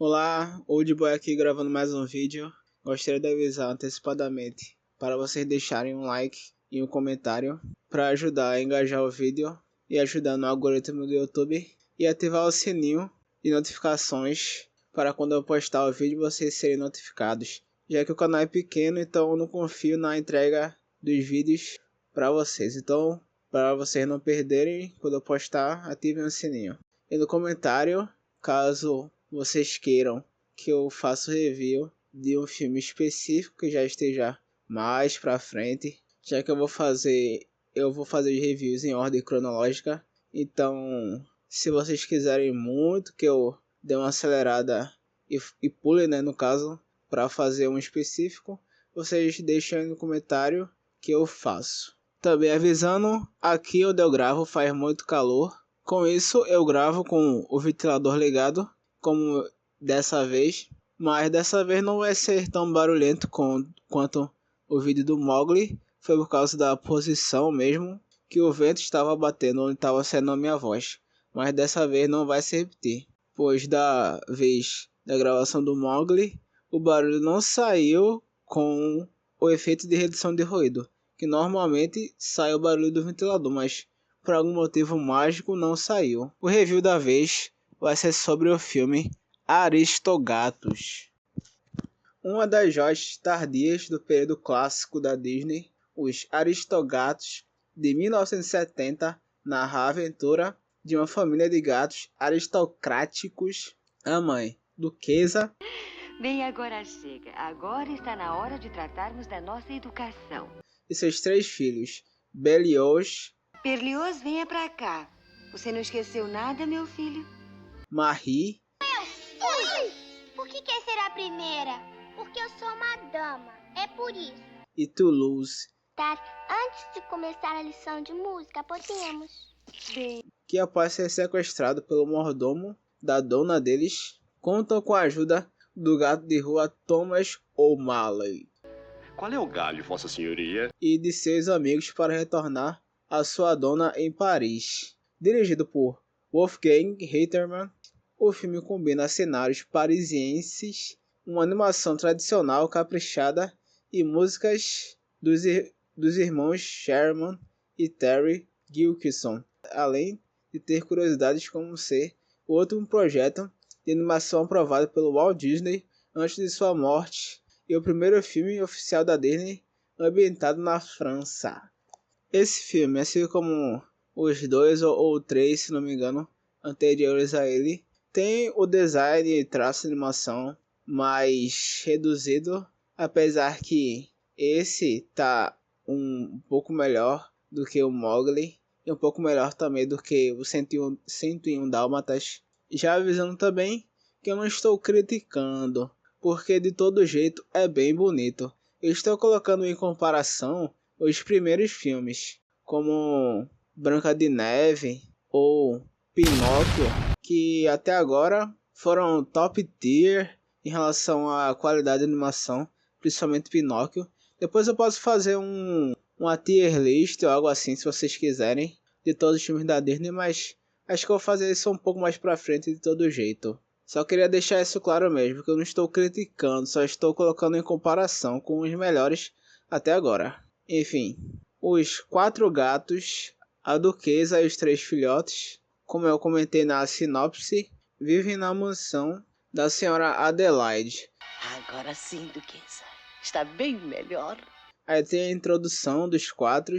Olá, Oldboy aqui gravando mais um vídeo. Gostaria de avisar antecipadamente para vocês deixarem um like e um comentário para ajudar a engajar o vídeo e ajudar no algoritmo do YouTube e ativar o sininho de notificações para quando eu postar o vídeo vocês serem notificados, já que o canal é pequeno, então eu não confio na entrega dos vídeos para vocês. Então, para vocês não perderem, quando eu postar, ativem o sininho. E no comentário, caso vocês queiram que eu faça review de um filme específico que já esteja mais pra frente, já que eu vou fazer reviews em ordem cronológica. Então, se vocês quiserem muito que eu dê uma acelerada e pule, né, no caso, para fazer um específico, vocês deixam aí no comentário que eu faço. Também avisando, aqui onde eu gravo faz muito calor. Com isso eu gravo com o ventilador ligado, como dessa vez. Mas dessa vez não vai ser tão barulhento quanto o vídeo do Mowgli. Foi por causa da posição mesmo, que o vento estava batendo onde estava sendo a minha voz. Mas dessa vez não vai se repetir, pois da vez da gravação do Mowgli, o barulho não saiu com o efeito de redução de ruído, que normalmente sai o barulho do ventilador, mas por algum motivo mágico não saiu. O review da vez vai ser sobre o filme Aristogatos, uma das joias tardias do período clássico da Disney. Os Aristogatos de 1970 narra a aventura de uma família de gatos aristocráticos. A mãe, duquesa. Bem, agora chega. Agora está na hora de tratarmos da nossa educação. E seus 3 filhos, Berlioz, Berlioz, venha pra cá. Você não esqueceu nada, meu filho? Marie. Ui! Por que quer ser a primeira? Porque eu sou uma dama. É por isso. E Toulouse. Tá, antes de começar a lição de música, podemos. Bem, Que após ser sequestrado pelo mordomo da dona deles, contam com a ajuda do gato de rua Thomas O'Malley. Qual é o galho, Vossa Senhoria? E de seus amigos para retornar a sua dona em Paris. Dirigido por Wolfgang Reitherman, o filme combina cenários parisienses, uma animação tradicional caprichada e músicas dos irmãos Sherman e Terry Gilkyson, além de ter curiosidades como ser outro projeto de animação aprovado pelo Walt Disney antes de sua morte e o primeiro filme oficial da Disney ambientado na França. Esse filme, assim como os 2 ou 3, se não me engano, anteriores a ele, tem o design e traço de animação mais reduzido, apesar que esse tá um pouco melhor do que o Mowgli e um pouco melhor também do que o 101 Dálmatas. Já avisando também que eu não estou criticando, porque de todo jeito é bem bonito. Eu estou colocando em comparação os primeiros filmes, como Branca de Neve ou Pinóquio, que até agora foram top tier em relação à qualidade de animação, principalmente Pinóquio. Depois eu posso fazer uma tier list ou algo assim, se vocês quiserem, de todos os filmes da Disney, mas acho que eu vou fazer isso um pouco mais pra frente de todo jeito. Só queria deixar isso claro mesmo, que eu não estou criticando, só estou colocando em comparação com os melhores até agora. Enfim, os 4 gatos, a duquesa e os 3 filhotes, como eu comentei na sinopse, vivem na mansão da senhora Adelaide. Agora sim, duquesa. Está bem melhor. Aí tem a introdução dos 4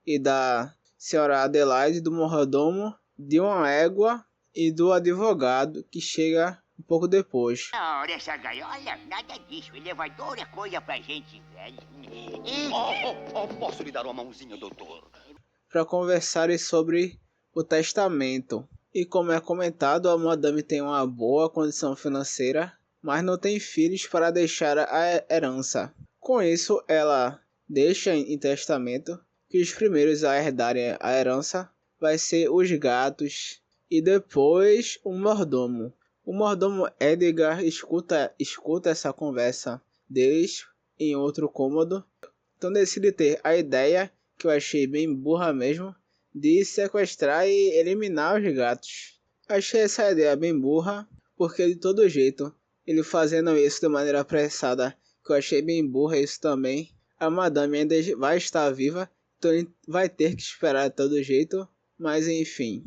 e da senhora Adelaide, do mordomo, de uma égua e do advogado que chega um pouco depois. Olha essa gaiola, nada disso. Elevador é coisa pra gente velha. Posso lhe dar uma mãozinha, doutor? Para conversarem sobre o testamento. E como é comentado, a madame tem uma boa condição financeira, mas não tem filhos para deixar a herança. Com isso, ela deixa em testamento que os primeiros a herdarem a herança vai ser os gatos e depois o mordomo. O mordomo Edgar escuta essa conversa deles em outro cômodo, então decide ter a ideia, que eu achei bem burra mesmo, de sequestrar e eliminar os gatos. Achei essa ideia bem burra, porque de todo jeito ele fazendo isso de maneira apressada, que eu achei bem burra isso também. A madame ainda vai estar viva, então ele vai ter que esperar de todo jeito, mas enfim.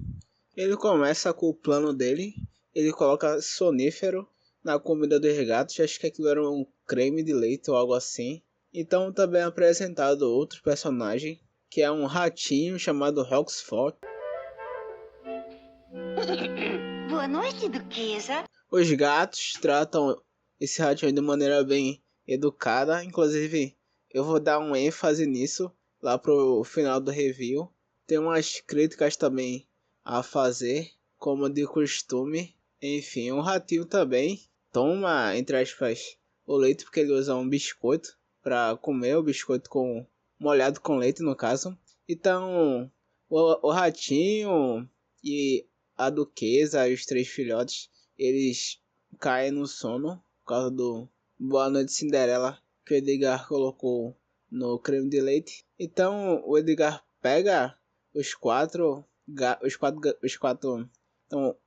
Ele começa com o plano dele, ele coloca sonífero na comida dos gatos, acho que aquilo era um creme de leite ou algo assim. Então também é apresentado outro personagem, que é um ratinho chamado Roxford. Boa noite, Duquesa. Os gatos tratam esse ratinho de maneira bem educada, inclusive eu vou dar um ênfase nisso lá pro final do review. Tem umas críticas também a fazer, como de costume. Enfim, um ratinho também toma, entre aspas, o leite porque ele usa um biscoito para comer, o biscoito molhado com leite no caso. Então, o ratinho e a duquesa e os 3 filhotes, eles caem no sono por causa do Boa Noite Cinderela que o Edgar colocou no creme de leite. Então o Edgar pega os quatro.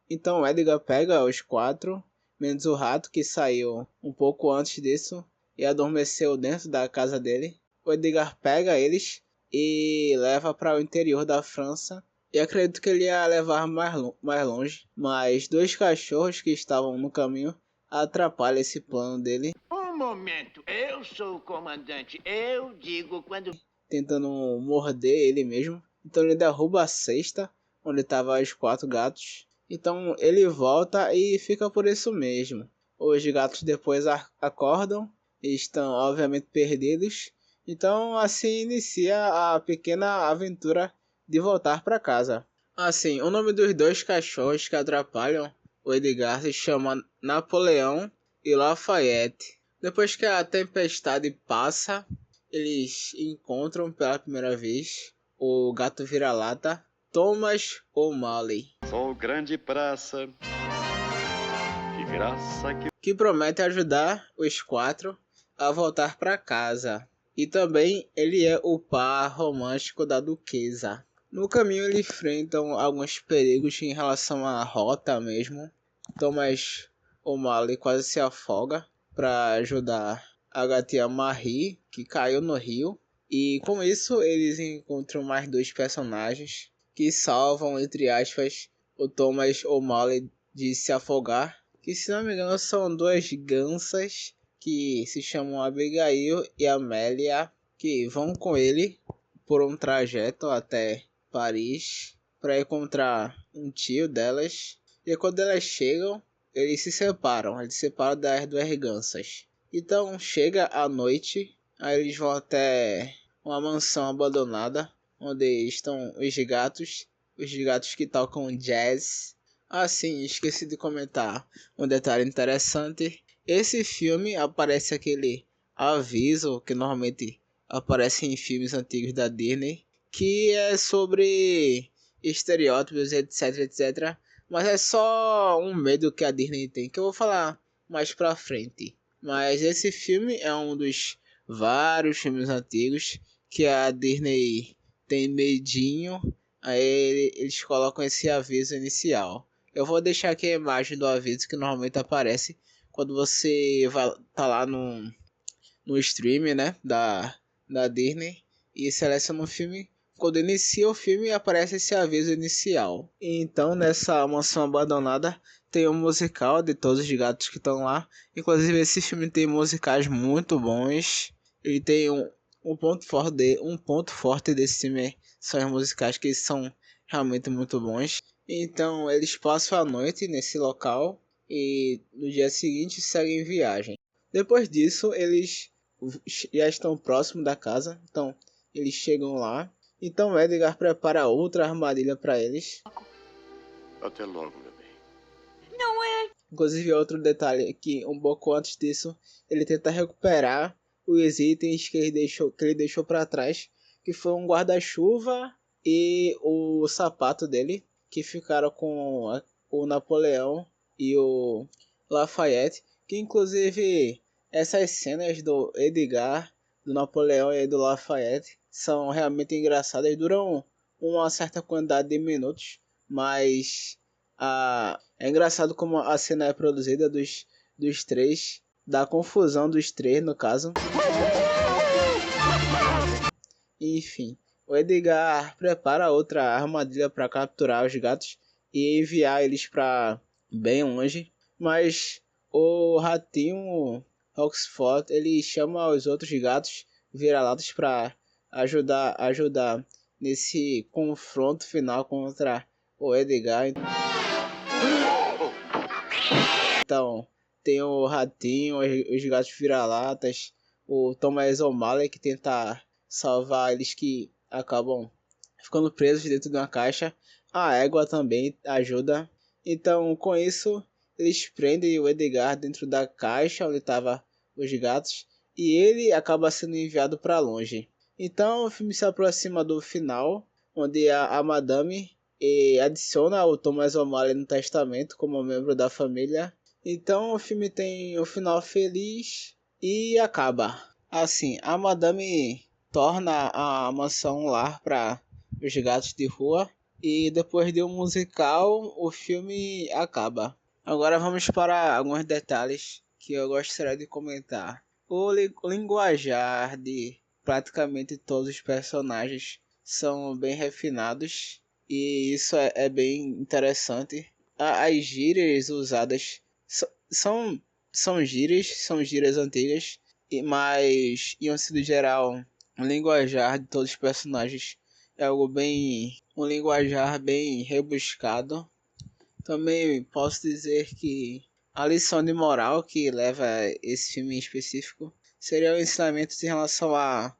Então o Edgar pega os 4, menos o rato que saiu um pouco antes disso e adormeceu dentro da casa dele. O Edgar pega eles e leva para o interior da França. E acredito que ele ia levar mais longe, mas 2 cachorros que estavam no caminho atrapalham esse plano dele, Um momento, eu sou o comandante. Eu digo quando... tentando morder ele mesmo. Então ele derruba a cesta onde estavam os 4 gatos. Então ele volta e fica por isso mesmo. Os gatos depois acordam e estão obviamente perdidos. Então assim inicia a pequena aventura de voltar para casa. Assim, o nome dos 2 cachorros que atrapalham o Edgar se chama Napoleão e Lafayette. Depois que a tempestade passa, eles encontram pela primeira vez o gato vira-lata Thomas O'Malley, Sou grande praça. Que graça que promete ajudar os 4 a voltar para casa. E também ele é o par romântico da duquesa. No caminho eles enfrentam alguns perigos em relação à rota mesmo. Thomas O'Malley quase se afoga para ajudar a gatinha Marie, que caiu no rio. E com isso eles encontram mais 2 personagens que salvam, entre aspas, o Thomas O'Malley de se afogar. Que se não me engano são 2 gansas que se chamam Abigail e Amélia, que vão com ele por um trajeto até Paris para encontrar um tio delas. E quando elas chegam, eles se separam das 2 gansas. Então chega a noite, aí eles vão até uma mansão abandonada onde estão os gatos que tocam jazz. Assim, esqueci de comentar um detalhe interessante. Esse filme aparece aquele aviso que normalmente aparece em filmes antigos da Disney, que é sobre estereótipos, etc, etc. Mas é só um medo que a Disney tem, que eu vou falar mais pra frente. Mas esse filme é um dos vários filmes antigos que a Disney tem medinho. Aí eles colocam esse aviso inicial. Eu vou deixar aqui a imagem do aviso que normalmente aparece quando você vai tá lá no stream, né, da Disney e seleciona um filme. Quando inicia o filme aparece esse aviso inicial. Então nessa mansão abandonada tem um musical de todos os gatos que estão lá. Inclusive esse filme tem musicais muito bons. Ele tem um ponto forte desse filme são os musicais que são realmente muito bons. Então eles passam a noite nesse local e no dia seguinte seguem viagem. Depois disso eles já estão próximos da casa, então eles chegam lá. Então Edgar prepara outra armadilha para eles. Até logo, meu bem. Não é? Inclusive outro detalhe que um pouco antes disso ele tenta recuperar os itens que ele deixou para trás, que foi um guarda-chuva e o sapato dele, que ficaram com o Napoleão e o Lafayette, que inclusive essas cenas do Edgar, do Napoleão e do Lafayette são realmente engraçadas, duram uma certa quantidade de minutos, mas é engraçado como a cena é produzida dos dos três, da confusão dos três no caso. Enfim, o Edgar prepara outra armadilha para capturar os gatos e enviar eles para bem longe, mas o ratinho Oxford ele chama os outros gatos vira-latas para ajudar nesse confronto final contra o Edgar. Então, tem o ratinho, os gatos vira-latas, o Thomas O'Malley que tenta salvar eles que acabam ficando presos dentro de uma caixa. A égua também ajuda. Então, com isso, eles prendem o Edgar dentro da caixa onde estavam os gatos e ele acaba sendo enviado para longe. Então, o filme se aproxima do final, onde a Madame adiciona o Thomas O'Malley no testamento como membro da família. Então, o filme tem um final feliz e acaba. Assim, a Madame torna a mansão um lar para os gatos de rua e depois de um musical, o filme acaba. Agora vamos para alguns detalhes que eu gostaria de comentar. O linguajar de praticamente todos os personagens são bem refinados e isso é bem interessante. As gírias usadas são gírias antigas, mas em um sentido geral, o linguajar de todos os personagens é um linguajar bem rebuscado. Também posso dizer que a lição de moral que leva esse filme em específico seria o ensinamento em relação a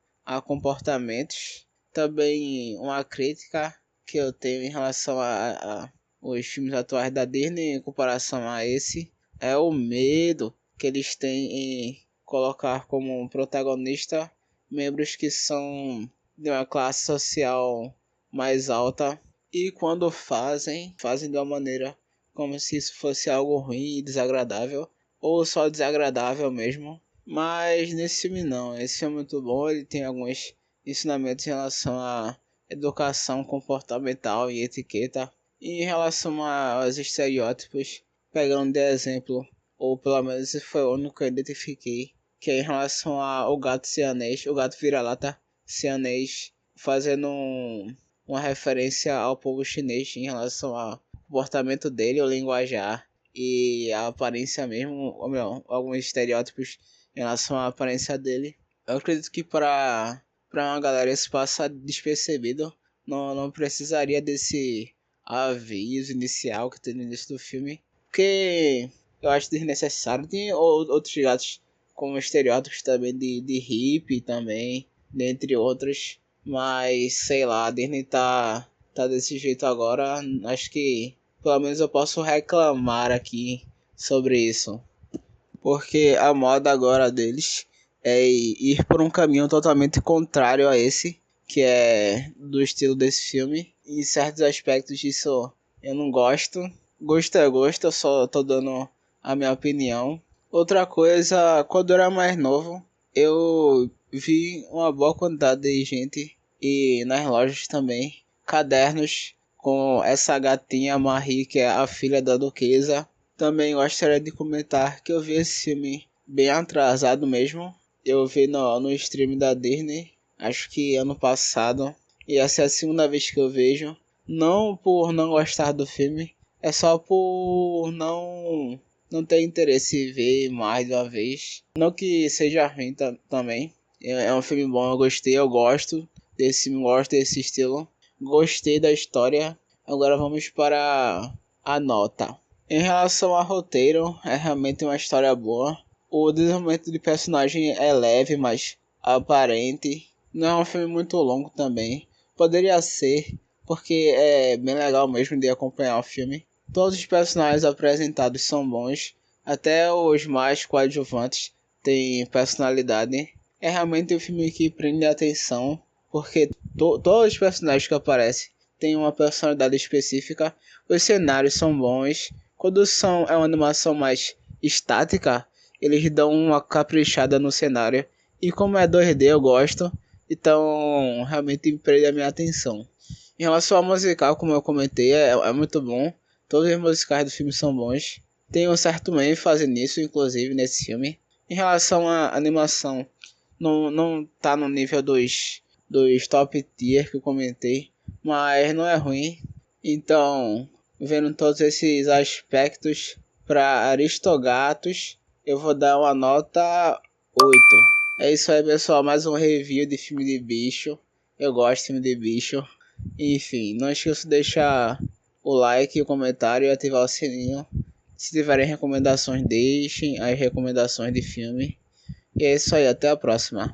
comportamentos. Também uma crítica que eu tenho em relação a os filmes atuais da Disney em comparação a esse é o medo que eles têm em colocar como protagonista membros que são de uma classe social mais alta e quando fazem de uma maneira como se isso fosse algo ruim e desagradável ou só desagradável mesmo. Mas nesse filme não, esse filme é muito bom, ele tem alguns ensinamentos em relação à educação comportamental e etiqueta. E em relação aos estereótipos, pegando de exemplo, ou pelo menos esse foi o único que eu identifiquei, que é em relação ao gato sianês, o gato vira-lata sianês, fazendo uma referência ao povo chinês em relação ao comportamento dele, o linguajar e a aparência mesmo, ou melhor, alguns estereótipos em relação à aparência dele. Eu acredito que para uma galera isso passa despercebido, não precisaria desse aviso inicial que tem no início do filme, porque eu acho desnecessário. Tem outros gatos com estereótipos também de hippie também, dentre outros, mas sei lá, a Disney tá desse jeito agora, acho que pelo menos eu posso reclamar aqui sobre isso, porque a moda agora deles é ir por um caminho totalmente contrário a esse, que é do estilo desse filme. Em certos aspectos disso eu não gosto. Gosto é gosto, eu só tô dando a minha opinião. Outra coisa, quando eu era mais novo, eu vi uma boa quantidade de gente, e nas lojas também, cadernos com essa gatinha Marie, que é a filha da duquesa. Também gostaria de comentar que eu vi esse filme bem atrasado mesmo. Eu vi no stream da Disney, acho que ano passado. E essa é a segunda vez que eu vejo. Não por não gostar do filme, é só por não ter interesse em ver mais de uma vez. Não que seja ruim também. É um filme bom, eu gostei, eu gosto desse filme, gosto desse estilo. Gostei da história. Agora vamos para a nota. Em relação ao roteiro, é realmente uma história boa. O desenvolvimento de personagem é leve, mas aparente. Não é um filme muito longo também. Poderia ser, porque é bem legal mesmo de acompanhar o filme. Todos os personagens apresentados são bons. Até os mais coadjuvantes têm personalidade. É realmente um filme que prende a atenção, porque todos os personagens que aparecem têm uma personalidade específica. Os cenários são bons. Quando é uma animação mais estática, eles dão uma caprichada no cenário. E como é 2D eu gosto, então realmente prende a minha atenção. Em relação ao musical, como eu comentei, é muito bom. Todos os musicais do filme são bons. Tem um certo ênfase nisso, inclusive, nesse filme. Em relação à animação, não tá no nível dos top tier que eu comentei, mas não é ruim. Então, vendo todos esses aspectos, para Aristogatos, eu vou dar uma nota 8. É isso aí, pessoal, mais um review de filme de bicho. Eu gosto de filme de bicho. Enfim, não esqueça de deixar o like, o comentário e ativar o sininho. Se tiverem recomendações, deixem as recomendações de filme. E é isso aí, até a próxima.